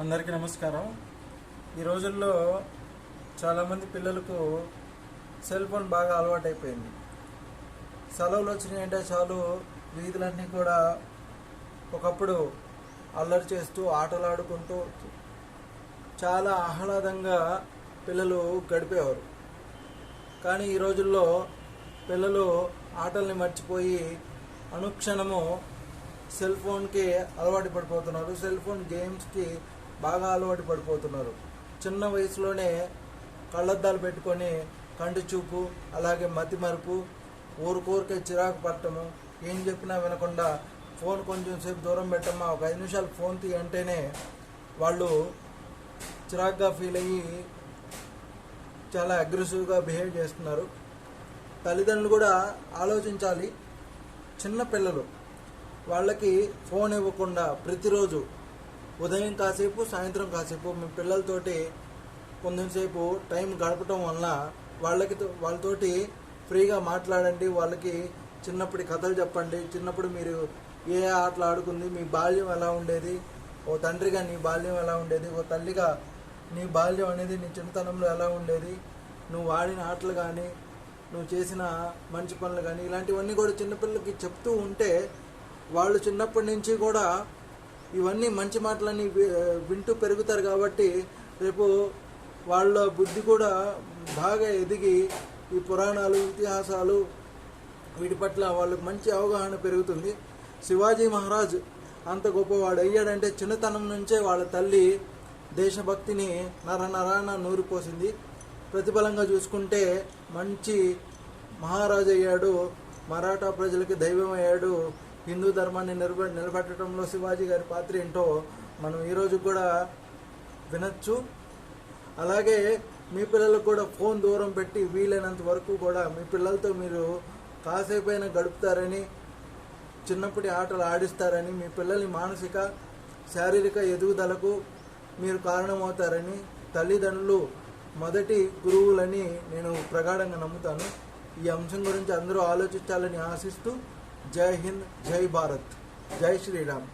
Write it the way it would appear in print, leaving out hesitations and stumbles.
అందరికీ నమస్కారం. ఈ రోజుల్లో చాలామంది పిల్లలకు సెల్ ఫోన్ బాగా అలవాటైపోయింది. సెలవులు వచ్చినాయంటే చాలు వీధులన్నీ కూడా ఒకప్పుడు అల్లరి చేస్తూ ఆటలాడుకుంటూ చాలా ఆహ్లాదంగా పిల్లలు గడిపేవారు. కానీ ఈ రోజుల్లో పిల్లలు ఆటల్ని మర్చిపోయి అనుక్షణము సెల్ ఫోన్కి అలవాటు పడిపోతున్నారు. సెల్ ఫోన్ గేమ్స్కి బాగా అలవాటు పడిపోతున్నారు. చిన్న వయసులోనే కళ్ళద్దాలు పెట్టుకొని కంటి చూపు, అలాగే మతి మరుపు, ఊరికే చిరాకు పట్టము, ఏం చెప్పినా వినకుండా ఫోన్ కొంచెం సేపు దూరం పెట్టమ్మా, ఒక 5 నిమిషాలు ఫోన్ తీయంటేనే వాళ్ళు చిరాకుగా ఫీల్ అయ్యి చాలా అగ్రెసివ్గా బిహేవ్ చేస్తున్నారు. తల్లిదండ్రులు కూడా ఆలోచించాలి. చిన్న పిల్లలు వాళ్ళకి ఫోన్ ఇవ్వకుండా ప్రతిరోజు ఉదయం కాసేపు, సాయంత్రం కాసేపు మీ పిల్లలతోటి కొంచెంసేపు టైం గడపటం వలన వాళ్ళతోటి ఫ్రీగా మాట్లాడండి. వాళ్ళకి చిన్నప్పటి కథలు చెప్పండి. చిన్నప్పుడు మీరు ఏ ఆటలు ఆడుకుంది, మీ బాల్యం ఎలా ఉండేది, ఓ తండ్రిగా నీ బాల్యం ఎలా ఉండేది, ఓ తల్లిగా నీ బాల్యం అనేది నీ చిన్నతనంలో ఎలా ఉండేది, నువ్వు ఆడిన ఆటలు కానీ, నువ్వు చేసిన మంచి పనులు కానీ, ఇలాంటివన్నీ కూడా చిన్నపిల్లలకి చెప్తూ ఉంటే వాళ్ళు చిన్నప్పటి నుంచి కూడా ఇవన్నీ మంచి మాటలన్నీ వింటూ పెరుగుతారు. కాబట్టి రేపు వాళ్ళ బుద్ధి కూడా బాగా ఎదిగి ఈ పురాణాలు, ఇతిహాసాలు వీటి పట్ల వాళ్ళకి మంచి అవగాహన పెరుగుతుంది. శివాజీ మహారాజ్ అంత గొప్పవాడు అయ్యాడంటే చిన్నతనం నుంచే వాళ్ళ తల్లి దేశభక్తిని నరనరాన నూరిపోసింది. ప్రతిఫలంగా చూసుకుంటే మంచి మహారాజు అయ్యాడు, మరాఠా ప్రజలకి దైవం అయ్యాడు. హిందూ ధర్మాన్ని నిలబెట్టడంలో శివాజీ గారి పాత్ర ఏంటో మనం ఈరోజు కూడా వినొచ్చు. అలాగే మీ పిల్లలకు కూడా ఫోన్ దూరం పెట్టి వీలైనంత వరకు కూడా మీ పిల్లలతో మీరు కాసేపైనా గడుపుతారని, చిన్నప్పటి ఆటలు ఆడిస్తారని, మీ పిల్లల్ని మానసిక శారీరక ఎదుగుదలకు మీరు కారణమవుతారని తల్లిదండ్రులు మొదటి గురువులని నేను ప్రగాఢంగా నమ్ముతాను. ఈ అంశం గురించి అందరూ ఆలోచించాలని ఆశిస్తూ జై హింద్, జై భారత్, జై శ్రీరామ్.